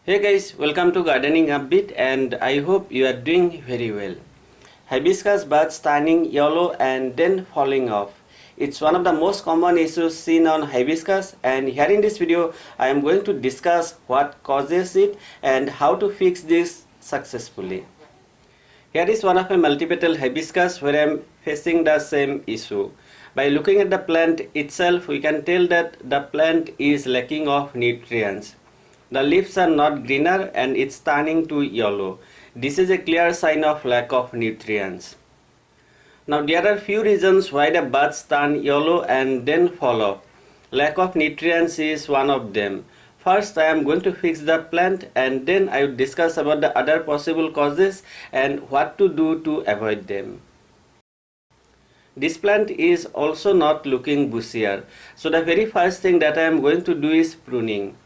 Hey guys, welcome to Gardening Upbeat and I hope you are doing very well. Hibiscus buds turning yellow and then falling off. It's one of the most common issues seen on hibiscus, and here in this video I am going to discuss what causes it and how to fix this successfully. Here is one of my multipetal hibiscus where I am facing the same issue. By looking at the plant itself, we can tell that the plant is lacking of nutrients. The leaves are not greener and it's turning to yellow. This is a clear sign of lack of nutrients. Now there are few reasons why the buds turn yellow and then fall off. Lack of nutrients is one of them. First I am going to fix the plant and then I will discuss about the other possible causes and what to do to avoid them. This plant is also not looking bushier. So the very first thing that I am going to do is pruning.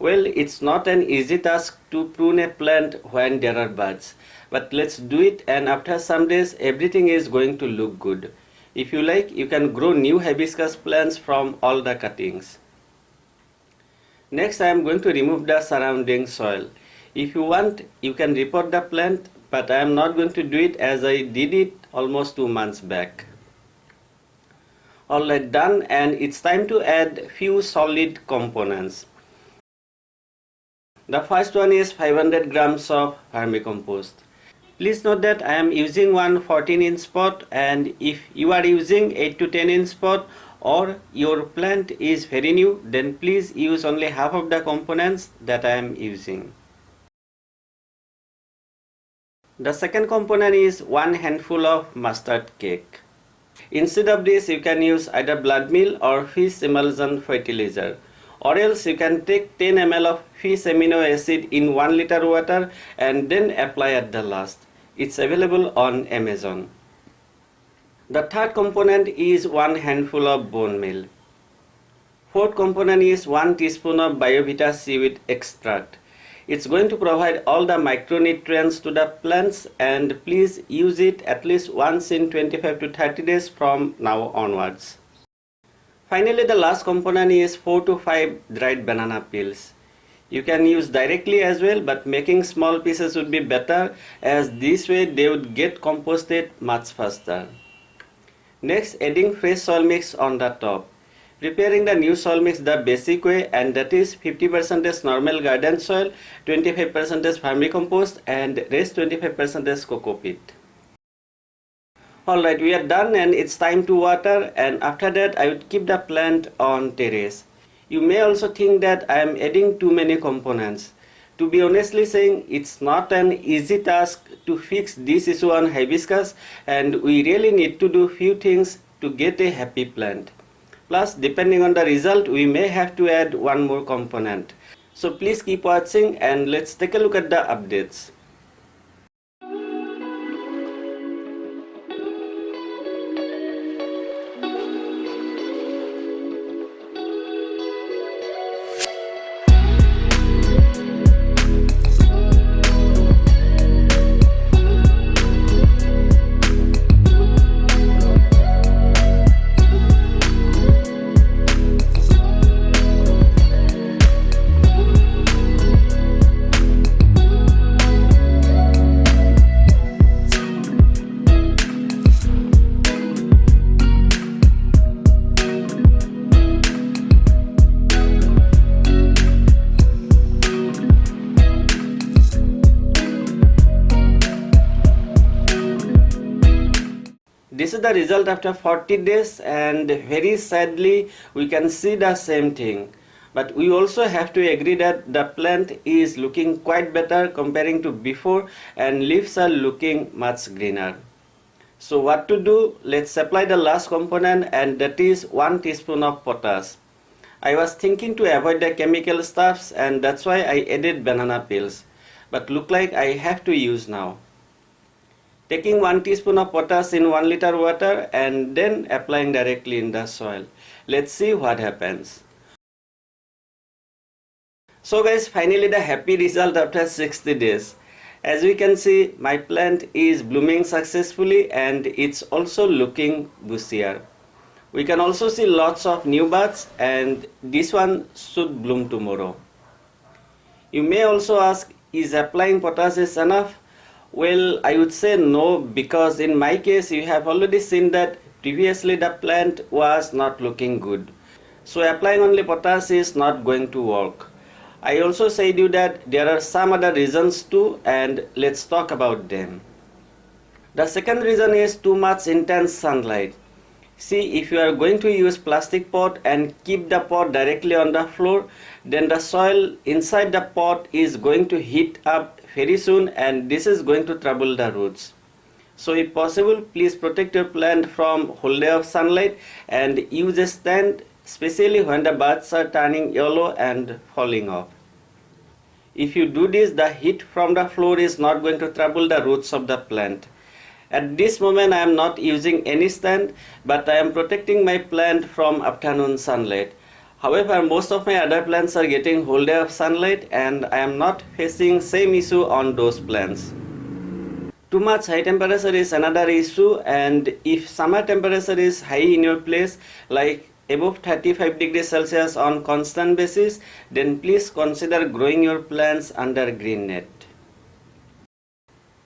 Well, it's not an easy task to prune a plant when there are buds, but let's do it, and after some days everything is going to look good. If you like, you can grow new hibiscus plants from all the cuttings. Next, I am going to remove the surrounding soil. If you want, you can repot the plant, but I am not going to do it as I did it almost 2 months back. Alright, done, and it's time to add few solid components. The first one is 500 grams of vermicompost. Please note that I am using one 14-inch pot, and if you are using 8 to 10-inch pot or your plant is very new, then please use only half of the components that I am using. The second component is 1 handful of mustard cake. Instead of this, you can use either blood meal or fish emulsion fertilizer. Or else you can take 10 ml of fish amino acid in 1 liter water and then apply at the last. It's available on Amazon. The third component is 1 handful of bone meal. Fourth component is 1 teaspoon of Biovita seaweed extract. It's going to provide all the micronutrients to the plants, and please use it at least once in 25 to 30 days from now onwards. Finally, the last component is 4 to 5 dried banana peels. You can use directly as well, but making small pieces would be better, as this way they would get composted much faster. Next, adding fresh soil mix on the top. Preparing the new soil mix the basic way, and that is 50% normal garden soil, 25% vermicompost and rest 25% coco peat. Alright, we are done and it's time to water, and after that I would keep the plant on terrace. You may also think that I am adding too many components. To be honestly saying, it's not an easy task to fix this issue on hibiscus, and we really need to do few things to get a happy plant. Plus, depending on the result, we may have to add one more component. So please keep watching and let's take a look at the updates. This is the result after 40 days, and very sadly we can see the same thing. But we also have to agree that the plant is looking quite better comparing to before, and leaves are looking much greener. So what to do? Let's apply the last component, and that is 1 teaspoon of potash. I was thinking to avoid the chemical stuffs, and that's why I added banana peels. But look like I have to use now. Taking 1 teaspoon of potash in 1 liter water and then applying directly in the soil. Let's see what happens. So guys, finally the happy result after 60 days. As we can see, my plant is blooming successfully and it's also looking bushier. We can also see lots of new buds, and this one should bloom tomorrow. You may also ask, is applying potash is enough? Well, I would say no, because in my case you have already seen that previously the plant was not looking good. So applying only potash is not going to work. I also said you that there are some other reasons too, and let's talk about them. The second reason is too much intense sunlight. See, if you are going to use plastic pot and keep the pot directly on the floor, then the soil inside the pot is going to heat up very soon, and this is going to trouble the roots. So if possible, please protect your plant from whole day of sunlight and use a stand, especially when the buds are turning yellow and falling off. If you do this, the heat from the floor is not going to trouble the roots of the plant. At this moment I am not using any stand, but I am protecting my plant from afternoon sunlight. However, most of my other plants are getting whole day of sunlight and I am not facing same issue on those plants. Too much high temperature is another issue, and if summer temperature is high in your place, like above 35 degrees Celsius on constant basis, then please consider growing your plants under green net.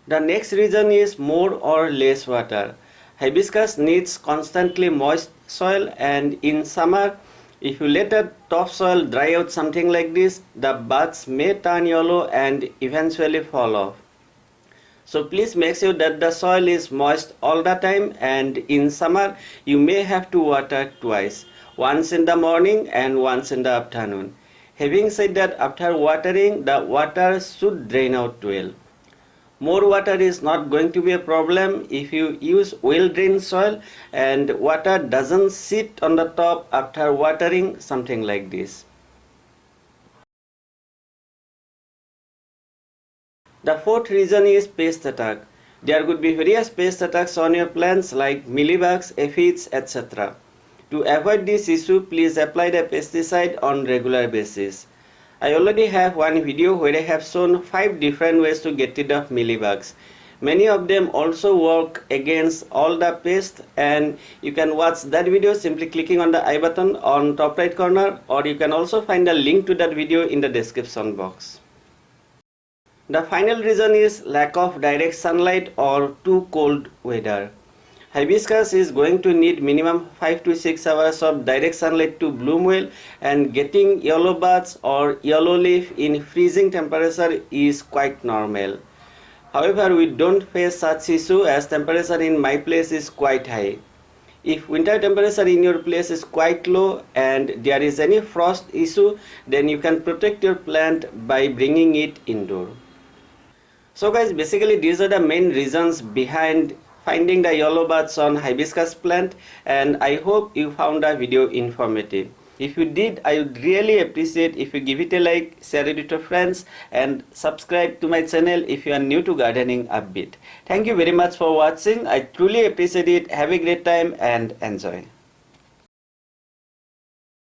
The next reason is more or less water. Hibiscus needs constantly moist soil, and in summer, if you let the topsoil dry out something like this, the buds may turn yellow and eventually fall off. So please make sure that the soil is moist all the time, and in summer you may have to water twice, once in the morning and once in the afternoon. Having said that, after watering, the water should drain out well. More water is not going to be a problem if you use well drained soil and water doesn't sit on the top after watering, something like this. The fourth reason is pest attack. There could be various pest attacks on your plants like mealybugs, aphids, etc. To avoid this issue, please apply the pesticide on regular basis. I already have one video where I have shown 5 different ways to get rid of mealybugs. Many of them also work against all the pests, and you can watch that video simply clicking on the I button on top right corner, or you can also find a link to that video in the description box. The final reason is lack of direct sunlight or too cold weather. Hibiscus is going to need minimum 5 to 6 hours of direct sunlight to bloom well, and getting yellow buds or yellow leaf in freezing temperature is quite normal. However, we don't face such issue as temperature in my place is quite high. If winter temperature in your place is quite low and there is any frost issue, then you can protect your plant by bringing it indoor. So guys, basically these are the main reasons behind finding the yellow buds on hibiscus plant, and I hope you found the video informative. If you did, I would really appreciate if you give it a like, share it with your friends, and subscribe to my channel if you are new to gardening upbeat. Thank you very much for watching. I truly appreciate it. Have a great time and enjoy.